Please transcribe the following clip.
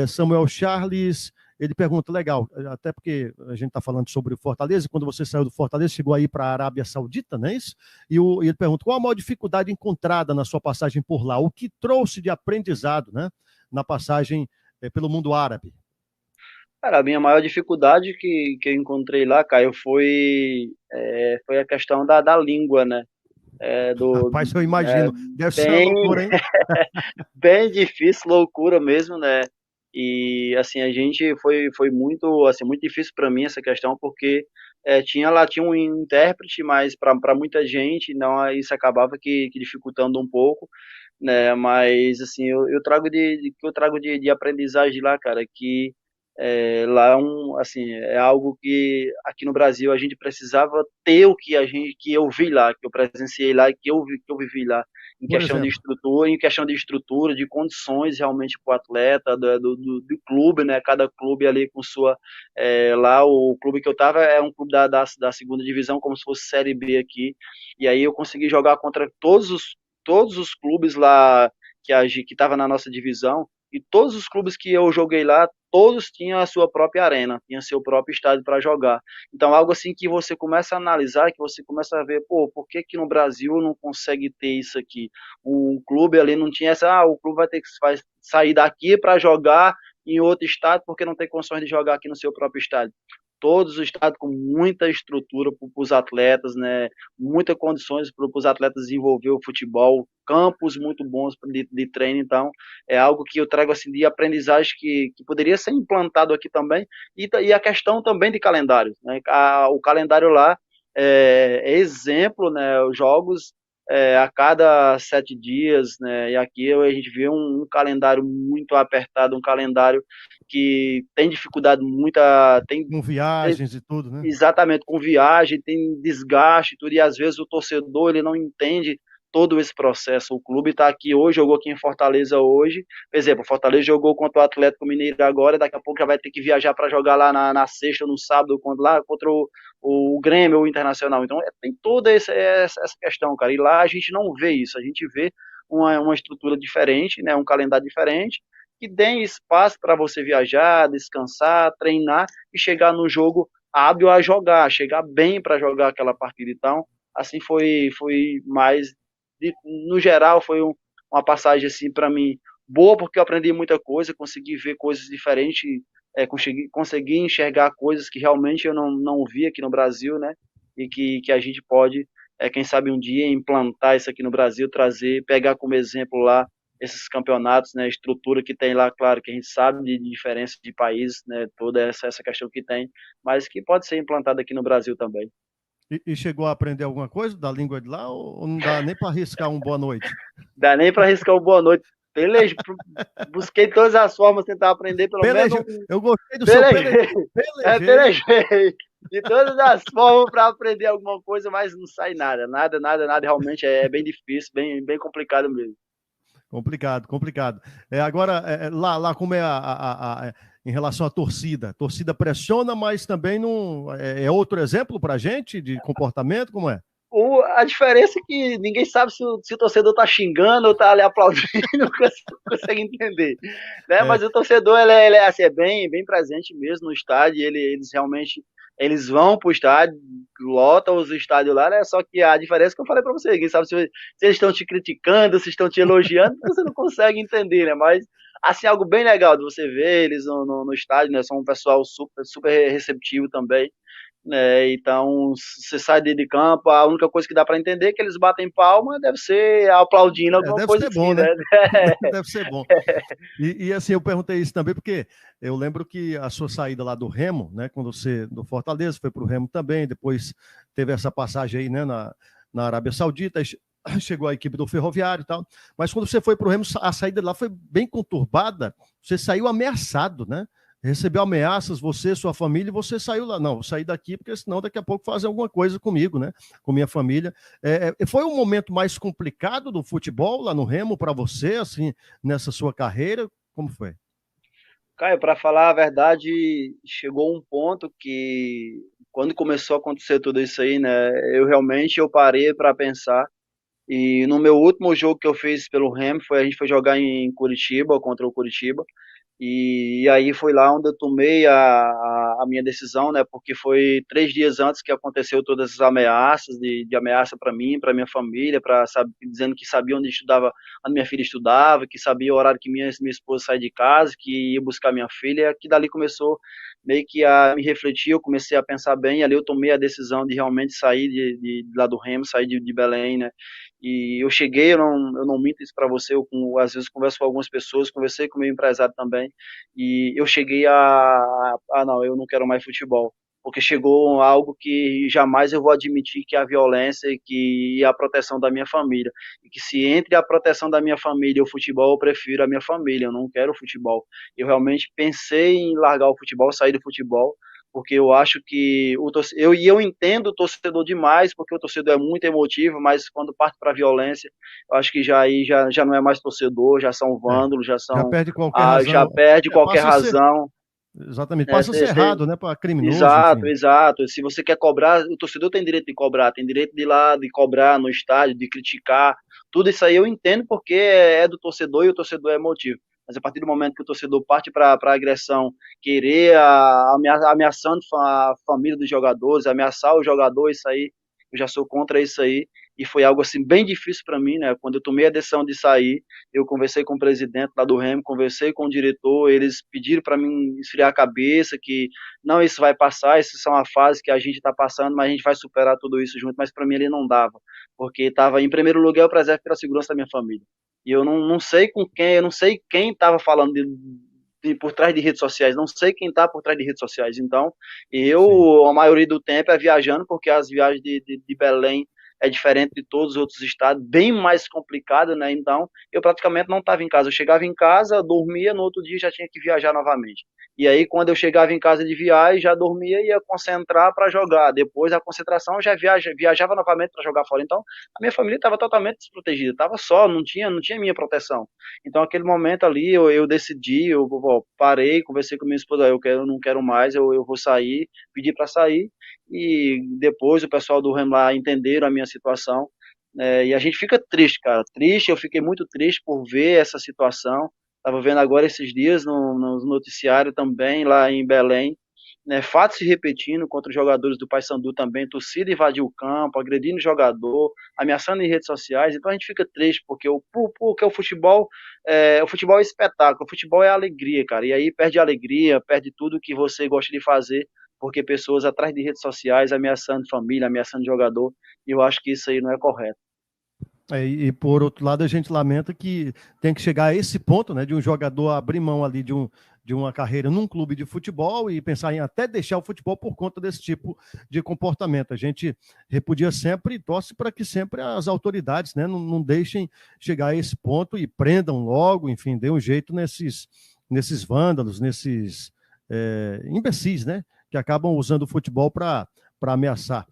Samuel Charles, ele pergunta, legal, até porque a gente está falando sobre o Fortaleza, quando você saiu do Fortaleza, chegou aí para a Arábia Saudita, não é isso? E ele pergunta, qual a maior dificuldade encontrada na sua passagem por lá? O que trouxe de aprendizado, né, na passagem pelo mundo árabe? Cara, a minha maior dificuldade que eu encontrei lá, Caio, foi a questão da língua, né? É, do, Rapaz, eu é, imagino, deve ser uma bem, loucura, hein? bem difícil, loucura mesmo, né? E assim, a gente foi muito, assim, muito difícil para mim essa questão, porque tinha um intérprete, mas para muita gente, não, isso acabava que dificultando um pouco, né? Mas assim, eu trago que eu trago de aprendizagem lá, cara, que lá assim, é algo que aqui no Brasil a gente precisava ter o que eu vi lá, que eu presenciei lá, que eu vivi lá Por exemplo. em questão de estrutura, de condições realmente para o atleta, do clube, né? Cada clube ali com sua. Lá o clube que eu estava é um clube da segunda divisão, como se fosse Série B aqui. E aí eu consegui jogar contra todos os clubes lá que estava na nossa divisão. E todos os clubes que eu joguei lá, todos tinham a sua própria arena, tinham seu próprio estádio para jogar. Então, algo assim que você começa a analisar, que você começa a ver, pô, por que que no Brasil não consegue ter isso aqui? O clube ali não tinha essa, o clube vai sair daqui para jogar em outro estado porque não tem condições de jogar aqui no seu próprio estádio. Todos os estados com muita estrutura para os atletas, né? Muitas condições para os atletas desenvolver o futebol, campos muito bons de treino, então é algo que eu trago assim de aprendizagem que poderia ser implantado aqui também, e a questão também de calendário, né? O calendário lá é exemplo, né? Os jogos a cada 7 dias, né? E aqui a gente vê um calendário muito apertado, um calendário que tem dificuldade muita, Com tem viagens e tudo, né? exatamente com viagem, tem desgaste, tudo, e às vezes o torcedor ele não entende todo esse processo. O clube está aqui hoje, jogou aqui em Fortaleza hoje. Por exemplo, o Fortaleza jogou contra o Atlético Mineiro agora, daqui a pouco já vai ter que viajar para jogar lá na sexta ou no sábado, contra o Grêmio ou o Internacional. Então tem toda essa questão, cara. E lá a gente não vê isso, a gente vê uma estrutura diferente, né, um calendário diferente, que dê espaço para você viajar, descansar, treinar e chegar no jogo hábil a jogar, chegar bem para jogar aquela partida. Então, assim foi mais no geral foi uma passagem assim para mim boa porque eu aprendi muita coisa, consegui ver coisas diferentes, consegui enxergar coisas que realmente eu não vi aqui no Brasil, né? E que a gente pode, quem sabe um dia implantar isso aqui no Brasil, trazer, pegar como exemplo lá esses campeonatos, né, a estrutura que tem lá, claro que a gente sabe de diferença de países, né, toda essa questão que tem, mas que pode ser implantada aqui no Brasil também. E chegou a aprender alguma coisa da língua de lá ou não dá nem para arriscar um boa noite? Dá nem para arriscar o boa noite. Pelejei, busquei todas as formas, tentar aprender pelo menos Peleja, eu gostei do seu pelejei, pelejei. Pelejei. pelejei de todas as formas para aprender alguma coisa, mas não sai nada, nada, nada, nada, realmente é bem difícil, bem complicado mesmo. Complicado, complicado. Agora, lá como é em relação à torcida? A torcida pressiona, mas também não. É outro exemplo para a gente de comportamento? Como é? A diferença é que ninguém sabe se o torcedor tá xingando ou tá ali aplaudindo, não consegue entender, né? É, Mas o torcedor ele é, assim, bem presente mesmo no estádio, eles realmente eles vão pro estádio, lotam os estádios lá, né? Só que a diferença é que eu falei para você, ninguém sabe se eles estão te criticando, se estão te elogiando, você não consegue entender, né? Mas assim, algo bem legal de você ver eles no estádio, né? São um pessoal super receptivo também, né? Então, você sai de campo, a única coisa que dá para entender é que eles batem palma, deve ser aplaudindo alguma deve coisa ser assim, bom, né? né? Deve ser bom. E assim, eu perguntei isso também porque eu lembro que a sua saída lá do Remo, né, quando você do Fortaleza foi para o Remo também, depois teve essa passagem aí, né, na Arábia Saudita, chegou a equipe do Ferroviário e tal, mas quando você foi para o Remo, a saída lá foi bem conturbada, você saiu ameaçado, né? Recebeu ameaças, você, sua família, e você saiu lá. Não, vou sair daqui, porque senão daqui a pouco fazer alguma coisa comigo, né? Com minha família. Foi um momento mais complicado do futebol lá no Remo para você, assim, nessa sua carreira? Como foi? Caio, para falar a verdade, chegou um ponto que quando começou a acontecer tudo isso aí, né, eu parei para pensar. E no meu último jogo que eu fiz pelo Remo, a gente foi jogar em Curitiba, contra o Curitiba. E aí foi lá onde eu tomei a minha decisão, né? Porque foi 3 dias antes que aconteceu todas as ameaças, de ameaça para mim, para minha família, dizendo que sabia onde estudava, onde minha filha estudava, que sabia o horário que minha esposa saía de casa, que ia buscar minha filha, que dali começou meio que a me refletir, eu comecei a pensar bem, e ali eu tomei a decisão de realmente sair de lá do Remo, sair de Belém, né? E eu cheguei, eu não minto isso para você, às vezes converso com algumas pessoas, conversei com o meu empresário também, e eu cheguei não, eu não quero mais futebol, porque chegou algo que jamais eu vou admitir, que é a violência e a proteção da minha família, e que se entre a proteção da minha família e o futebol, eu prefiro a minha família, eu não quero futebol. Eu realmente pensei em largar o futebol, sair do futebol, porque eu acho que eu entendo o torcedor demais, porque o torcedor é muito emotivo, mas quando parte para a violência, eu acho que já aí já não é mais torcedor, já são É, vândalos, já perde qualquer já razão. perde qualquer Passa a ser, razão. exatamente, Né? passa a ser errado, né? Para criminoso, Exato, enfim. exato. Se você quer cobrar, o torcedor tem direito de cobrar, tem direito de ir lá, de cobrar no estádio, de criticar. Tudo isso aí eu entendo, porque é do torcedor e o torcedor é emotivo. Mas a partir do momento que o torcedor parte para a agressão, querer ameaçando a família dos jogadores, ameaçar o jogador, isso aí, eu já sou contra isso aí. E foi algo assim bem difícil para mim, né? Quando eu tomei a decisão de sair, eu conversei com o presidente lá do Remo, conversei com o diretor, eles pediram para mim esfriar a cabeça, que não, isso vai passar, isso é uma fase que a gente está passando, mas a gente vai superar tudo isso junto. Mas para mim ele não dava, porque estava em primeiro lugar o preserve pela segurança da minha família. E eu não sei com quem, eu não sei quem estava falando por trás de redes sociais, não sei quem está por trás de redes sociais. Então, Sim. a maioria do tempo é viajando, porque as viagens de Belém é diferente de todos os outros estados, bem mais complicado, né? Então, eu praticamente não estava em casa. Eu chegava em casa, dormia, no outro dia já tinha que viajar novamente. E aí, quando eu chegava em casa de viagem, já dormia e ia concentrar para jogar. Depois da concentração, eu já viajava novamente para jogar fora. Então, a minha família estava totalmente desprotegida, estava só, não tinha minha proteção. Então, aquele momento ali, eu decidi, eu parei, conversei com minha esposa, eu não quero mais, eu vou sair, pedi para sair, e depois o pessoal do Remo lá entenderam a minha situação, e a gente fica triste, cara, triste, eu fiquei muito triste por ver essa situação. Estava vendo agora esses dias no noticiário também, lá em Belém, né, fatos se repetindo contra os jogadores do Paysandu também, torcida invadiu o campo, agredindo o jogador, ameaçando em redes sociais. Então a gente fica triste, porque o futebol é espetáculo, o futebol é alegria, cara, e aí perde a alegria, perde tudo que você gosta de fazer, porque pessoas atrás de redes sociais ameaçando família, ameaçando jogador, e eu acho que isso aí não é correto. E por outro lado, a gente lamenta que tem que chegar a esse ponto, né, de um jogador abrir mão ali de uma carreira num clube de futebol e pensar em até deixar o futebol por conta desse tipo de comportamento. A gente repudia sempre e torce para que sempre as autoridades, né, não deixem chegar a esse ponto e prendam logo, enfim, dê um jeito nesses vândalos, nesses imbecis, né, que acabam usando o futebol para ameaçar.